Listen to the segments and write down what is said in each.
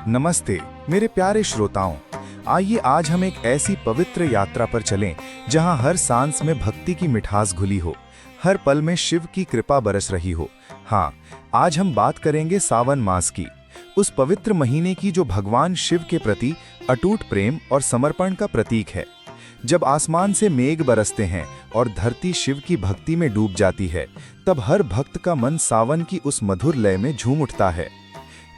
नमस्ते मेरे प्यारे श्रोताओं। आइए आज हम एक ऐसी पवित्र यात्रा पर चलें जहां हर सांस में भक्ति की मिठास घुली हो, हर पल में शिव की कृपा बरस रही हो। हाँ, आज हम बात करेंगे सावन मास की, उस पवित्र महीने की जो भगवान शिव के प्रति अटूट प्रेम और समर्पण का प्रतीक है। जब आसमान से मेघ बरसते हैं और धरती शिव की भक्ति में डूब जाती है, तब हर भक्त का मन सावन की उस मधुर लय में झूम उठता है।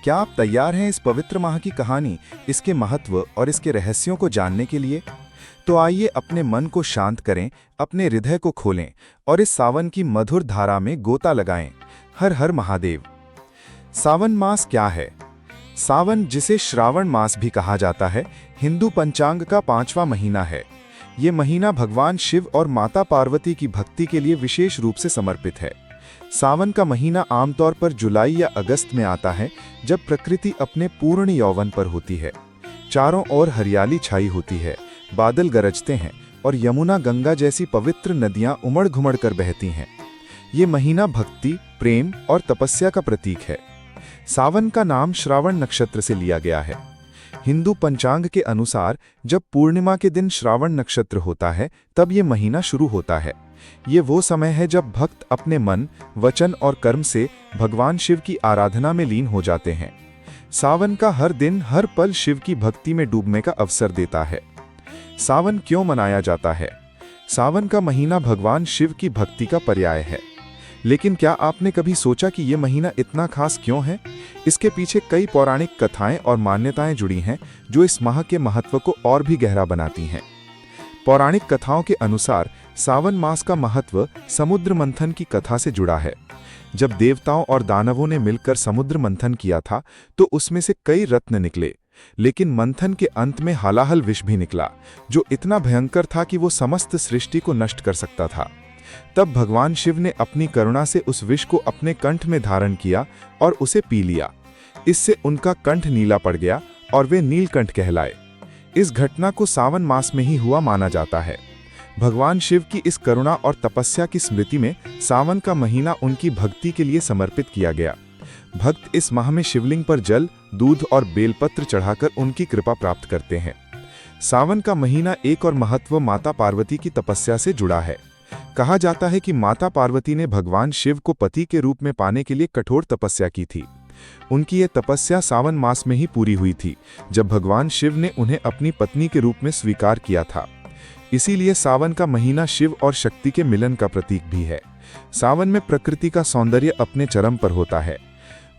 क्या आप तैयार हैं इस पवित्र माह की कहानी, इसके महत्व और इसके रहस्यों को जानने के लिए? तो आइए अपने मन को शांत करें, अपने हृदय को खोलें और इस सावन की मधुर धारा में गोता लगाएं। हर हर महादेव। सावन मास क्या है? सावन, जिसे श्रावण मास भी कहा जाता है, हिंदू पंचांग का 5वां महीना है। ये महीना भगवान शिव और माता पार्वती की भक्ति के लिए विशेष रूप से समर्पित है। सावन का महीना आमतौर पर जुलाई या अगस्त में आता है, जब प्रकृति अपने पूर्ण यौवन पर होती है। चारों ओर हरियाली छाई होती है, बादल गरजते हैं और यमुना गंगा जैसी पवित्र नदियां उमड़ घुमड़ कर बहती हैं। ये महीना भक्ति, प्रेम और तपस्या का प्रतीक है। सावन का नाम श्रावण नक्षत्र से लिया गया है। हिंदू पंचांग के अनुसार जब पूर्णिमा के दिन श्रावण नक्षत्र होता है, तब ये महीना शुरू होता है। ये वो समय है जब भक्त अपने मन, वचन और कर्म से भगवान शिव की आराधना में लीन हो जाते हैं। सावन का हर दिन, हर पल शिव की भक्ति में डूबने का अवसर देता है। सावन क्यों मनाया जाता है? सावन का महीना भगवान शिव की भक्ति का पर्याय है। लेकिन क्या आपने कभी सोचा कि ये महीना इतना खास क्यों है? इसके पीछे कई पौराणिक कथाएं और मान्यताएं जुड़ी हैं, जो इस माह के महत्व को और भी गहरा बनाती हैं। पौराणिक कथाओं के अनुसार सावन मास का महत्व समुद्र मंथन की कथा से जुड़ा है। जब देवताओं और दानवों ने मिलकर समुद्र मंथन किया था, तो उसमें से कई रत्न निकले, लेकिन मंथन के अंत में हलाहल विष भी निकला, जो इतना भयंकर था कि वो समस्त सृष्टि को नष्ट कर सकता था। तब भगवान शिव ने अपनी करुणा से उस विष को अपने कंठ में धारण किया और उसे पी लिया। इससे उनका कंठ नीला पड़ गया और वे नीलकंठ कहलाए। इस घटना को सावन मास में ही हुआ माना जाता है। भगवान शिव की इस करुणा और तपस्या की स्मृति में सावन का महीना उनकी भक्ति के लिए समर्पित किया गया। भक्त इस माह में शिवलिंग पर जल, दूध और बेलपत्र चढ़ाकर उनकी कृपा प्राप्त करते हैं। सावन का महीना एक और महत्व माता पार्वती की तपस्या से जुड़ा है। कहा जाता है कि माता पार्वती ने भगवान शिव को पति के रूप में पाने के लिए कठोर तपस्या की थी। उनकी ये तपस्या सावन मास में ही पूरी हुई थी, जब भगवान शिव ने उन्हें अपनी पत्नी के रूप में स्वीकार किया था। इसीलिए सावन का महीना शिव और शक्ति के मिलन का प्रतीक भी है। सावन में प्रकृति का सौंदर्य अपने चरम पर होता है।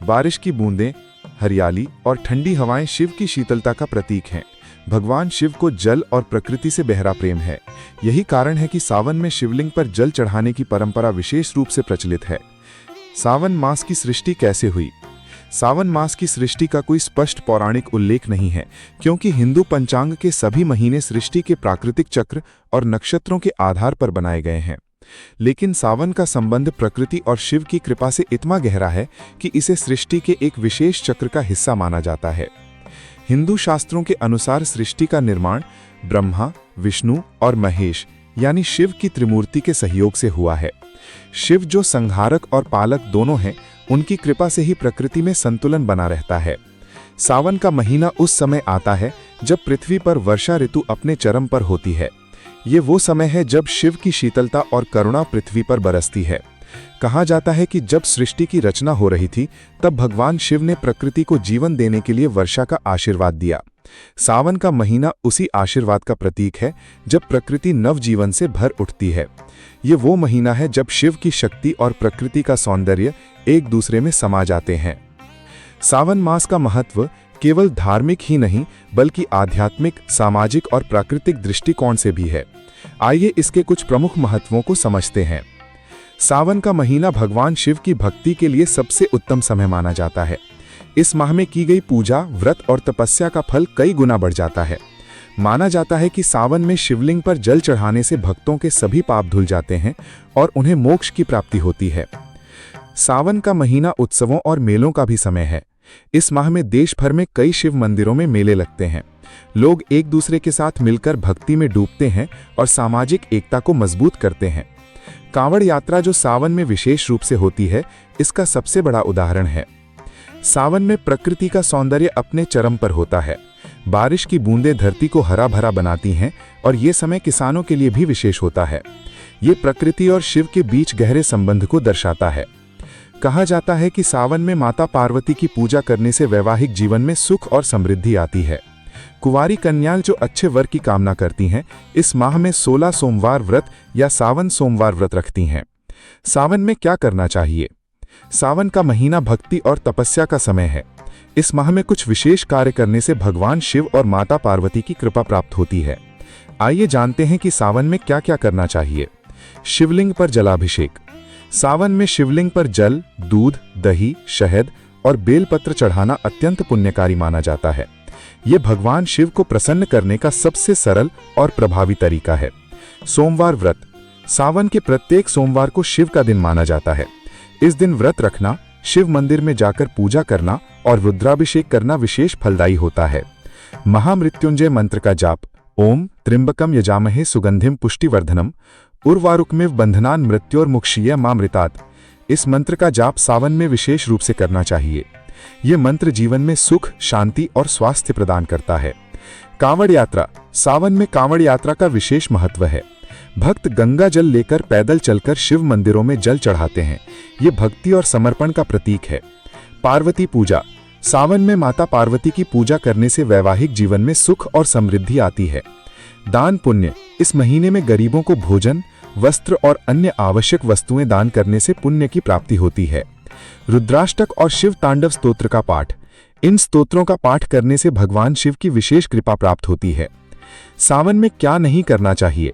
बारिश की बूंदें, हरियाली और ठंडी हवाएं शिव की शीतलता का प्रतीक हैं। भगवान शिव को जल और प्रकृति से गहरा प्रेम है। यही कारण है कि सावन में शिवलिंग पर जल चढ़ाने की परंपरा विशेष रूप से प्रचलित है। सावन मास की सृष्टि कैसे हुई? सावन मास की सृष्टि का कोई स्पष्ट पौराणिक उल्लेख नहीं है, क्योंकि हिंदू पंचांग के सभी महीने सृष्टि के प्राकृतिक चक्र और नक्षत्रों के आधार पर बनाए गए हैं। लेकिन सावन का संबंध प्रकृति और शिव की कृपा से इतना गहरा है कि इसे सृष्टि के एक विशेष चक्र का हिस्सा माना जाता है। हिंदू शास्त्रों के अनुसार सृष्टि का निर्माण ब्रह्मा, विष्णु और महेश यानी शिव की त्रिमूर्ति के सहयोग से हुआ है। शिव, जो संहारक और पालक दोनों हैं, उनकी कृपा से ही प्रकृति में संतुलन बना रहता है। सावन का महीना उस समय आता है जब पृथ्वी पर वर्षा ऋतु अपने चरम पर होती है। ये वो समय है जब शिव की शीतलता और करुणा पृथ्वी पर बरसती है। कहा जाता है कि जब सृष्टि की रचना हो रही थी, तब भगवान शिव ने प्रकृति को जीवन देने के लिए वर्षा का आशीर्वाद दिया। सावन का महीना उसी आशीर्वाद का प्रतीक है, जब प्रकृति नवजीवन से भर उठती है। ये वो महीना है जब शिव की शक्ति और प्रकृति का सौंदर्य एक दूसरे में समा जाते हैं। सावन मास का महत्व केवल धार्मिक ही नहीं, बल्कि आध्यात्मिक, सामाजिक और प्राकृतिक दृष्टिकोण से भी है। आइए इसके कुछ प्रमुख महत्वों को समझते हैं। सावन का महीना भगवान शिव की भक्ति के लिए सबसे उत्तम समय माना जाता है। इस माह में की गई पूजा, व्रत और तपस्या का फल कई गुना बढ़ जाता है। माना जाता है कि सावन में शिवलिंग पर जल चढ़ाने से भक्तों के सभी पाप धुल जाते हैं और उन्हें मोक्ष की प्राप्ति होती है। सावन का महीना उत्सवों और मेलों का भी समय है। इस माह में देश भर में कई शिव मंदिरों में मेले लगते हैं। लोग एक दूसरे के साथ मिलकर भक्ति में डूबते हैं और सामाजिक एकता को मजबूत करते हैं। कांवड़ यात्रा, जो सावन में विशेष रूप से होती है, इसका सबसे बड़ा उदाहरण है। सावन में प्रकृति का सौंदर्य अपने चरम पर होता है। बारिश की बूंदें धरती को हरा भरा बनाती हैं और ये समय किसानों के लिए भी विशेष होता है। ये प्रकृति और शिव के बीच गहरे संबंध को दर्शाता है। कहा जाता है कि सावन में माता पार्वती की पूजा करने से वैवाहिक जीवन में सुख और समृद्धि आती है। कुंवारी कन्याएं जो अच्छे वर की कामना करती हैं, इस माह में 16 सोमवार व्रत या सावन सोमवार व्रत रखती हैं। सावन में क्या करना चाहिए? सावन का महीना भक्ति और तपस्या का समय है। इस माह में कुछ विशेष कार्य करने से भगवान शिव और माता पार्वती की कृपा प्राप्त होती है। आइए जानते हैं कि सावन में क्या क्या करना चाहिए। शिवलिंग पर जलाभिषेक। सावन में शिवलिंग पर जल, दूध, दही, शहद और बेलपत्र चढ़ाना अत्यंत पुण्यकारी माना जाता है। ये भगवान शिव को प्रसन्न करने का सबसे सरल और प्रभावी तरीका है। सोमवार व्रत। सावन के प्रत्येक सोमवार को शिव का दिन माना जाता है। इस दिन व्रत रखना, शिव मंदिर में जाकर पूजा करना और रुद्राभिषेक करना विशेष फलदायी होता है। महामृत्युंजय मंत्र का जाप। ओम त्र्यंबकम यजामहे सुगंधिम पुष्टिवर्धनम उर्वारुकमिव बंधनान मृत्योर्मुक्षीय मामृतात्। इस मंत्र का जाप सावन में विशेष रूप से करना चाहिए। ये मंत्र जीवन में सुख, शांति और स्वास्थ्य प्रदान करता है। कांवड़ यात्रा। सावन में कांवड़ यात्रा का विशेष महत्व है। भक्त गंगा जल लेकर पैदल चलकर शिव मंदिरों में जल चढ़ाते हैं। ये भक्ति और समर्पण का प्रतीक है। पार्वती पूजा। सावन में माता पार्वती की पूजा करने से वैवाहिक जीवन में सुख और समृद्धि आती है। दान पुण्य। इस महीने में गरीबों को भोजन, वस्त्र और अन्य आवश्यक वस्तुएं दान करने से पुण्य की प्राप्ति होती है। रुद्राष्टक और शिव तांडव स्तोत्र का पाठ। इन स्तोत्रों का पाठ करने से भगवान शिव की विशेष कृपा प्राप्त होती है। सावन में क्या नहीं करना चाहिए?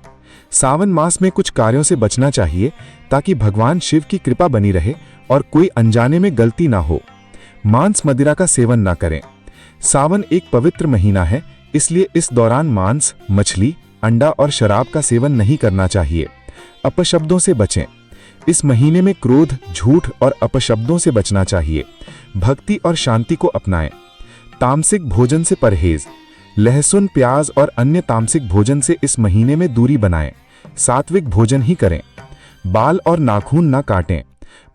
सावन मास में कुछ कार्यों से बचना चाहिए ताकि भगवान शिव की कृपा बनी रहे और कोई अनजाने में गलती ना हो। मांस मदिरा का सेवन ना करें। सावन एक पवित्र महीना है, इसलिए इस दौरान मांस, मछली, अंडा और शराब का सेवन नहीं करना चाहिए। अपशब्दों से बचें। इस महीने में क्रोध, झूठ और अपशब्दों से बचना चाहिए। भक्ति और शांति को अपनाएं। तामसिक भोजन से परहेज। लहसुन, प्याज और अन्य तामसिक भोजन से इस महीने में दूरी बनाएं। सात्विक भोजन ही करें। बाल और नाखून ना काटें।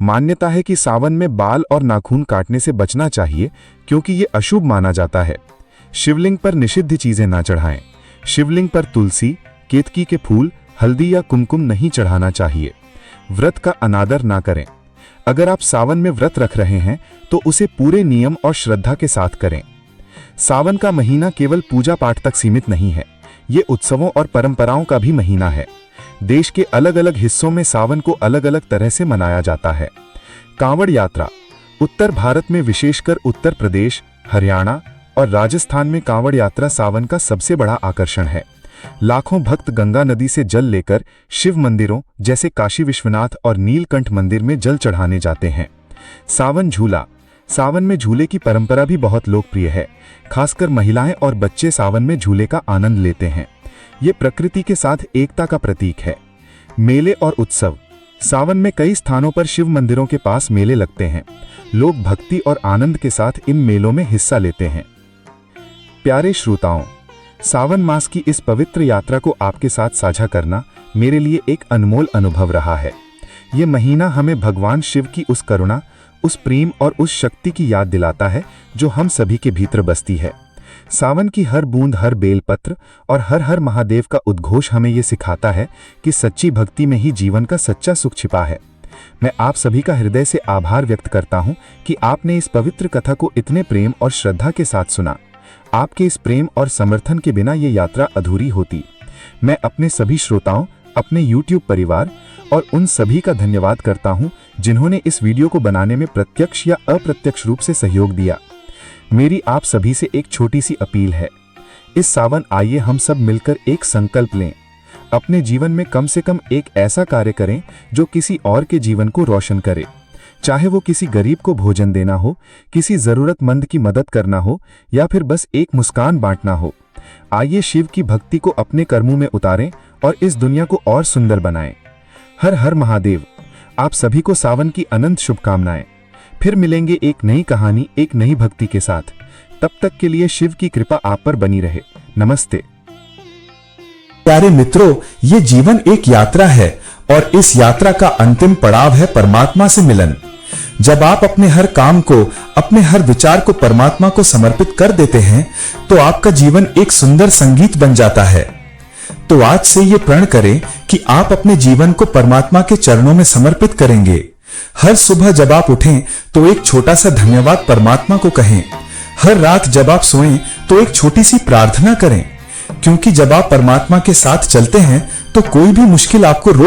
मान्यता है कि सावन में बाल और नाखून काटने से बचना चाहिए क्योंकि ये अशुभ माना जाता है। शिवलिंग पर निषिद्ध चीजें ना चढ़ाएं। शिवलिंग पर तुलसी, केतकी के फूल, हल्दी या कुमकुम नहीं चढ़ाना चाहिए। व्रत का अनादर ना करें। अगर आप सावन में व्रत रख रहे हैं तो उसे पूरे नियम और श्रद्धा के साथ करें। सावन का महीना केवल पूजा पाठ तक सीमित नहीं है, ये उत्सवों और परंपराओं का भी महीना है। देश के अलग अलग हिस्सों में सावन को अलग अलग तरह से मनाया जाता है। कांवड़ यात्रा। उत्तर भारत में विशेषकर उत्तर प्रदेश, हरियाणा और राजस्थान में कांवड़ यात्रा सावन का सबसे बड़ा आकर्षण है। लाखों भक्त गंगा नदी से जल लेकर शिव मंदिरों जैसे काशी विश्वनाथ और नीलकंठ मंदिर में जल चढ़ाने जाते हैं। सावन झूला। सावन में झूले की परंपरा भी बहुत लोकप्रिय है। खासकर महिलाएं और बच्चे सावन में झूले का आनंद लेते हैं। ये प्रकृति के साथ एकता का प्रतीक है। मेले और उत्सव। सावन में कई स्थानों पर शिव मंदिरों के पास मेले लगते हैं। लोग भक्ति और आनंद के साथ इन मेलों में हिस्सा लेते हैं। प्यारे श्रोताओं, सावन मास की इस पवित्र यात्रा को आपके साथ साझा करना मेरे लिए एक अनमोल अनुभव रहा है। ये महीना हमें भगवान शिव की उस करुणा, उस प्रेम और उस शक्ति की याद दिलाता है जो हम सभी के भीतर बसती है। सावन की हर बूंद, हर बेलपत्र और हर हर महादेव का उद्घोष हमें ये सिखाता है कि सच्ची भक्ति में ही जीवन का सच्चा सुख छिपा है। मैं आप सभी का हृदय से आभार व्यक्त करता हूँ कि आपने इस पवित्र कथा को इतने प्रेम और श्रद्धा के साथ सुना। आपके इस प्रेम और समर्थन के बिना ये यात्रा अधूरी होती। मैं अपने सभी श्रोताओं, अपने YouTube परिवार और उन सभी का धन्यवाद करता हूं जिन्होंने इस वीडियो को बनाने में प्रत्यक्ष या अप्रत्यक्ष रूप से सहयोग दिया। मेरी आप सभी से एक छोटी सी अपील है। इस सावन आइए हम सब मिलकर एक संकल्प लें। अपने जीवन में कम से कम एक ऐसा कार्य करें जो किसी और के जीवन को रोशन करे। चाहे वो किसी गरीब को भोजन देना हो, किसी जरूरतमंद की मदद करना हो या फिर बस एक मुस्कान बांटना हो। आइए शिव की भक्ति को अपने कर्मों में उतारें और इस दुनिया को और सुंदर बनाएं। हर हर महादेव। आप सभी को सावन की अनंत शुभकामनाएं। फिर मिलेंगे एक नई कहानी, एक नई भक्ति के साथ। तब तक के लिए शिव की कृपा आप पर बनी रहे। नमस्ते। प्यारे मित्रों, ये जीवन एक यात्रा है और इस यात्रा का अंतिम पड़ाव है परमात्मा से मिलन। जब आप अपने हर काम को, अपने हर विचार को परमात्मा को समर्पित कर देते हैं, तो आपका जीवन एक सुंदर संगीत बन जाता है। तो आज से ये प्रण करें कि आप अपने जीवन को परमात्मा के चरणों में समर्पित करेंगे। हर सुबह जब आप उठें तो एक छोटा सा धन्यवाद परमात्मा को कहें। हर रात जब आप सोएं तो एक छोटी सी प्रार्थना करें, क्योंकि जब आप परमात्मा के साथ चलते हैं तो कोई भी मुश्किल आपको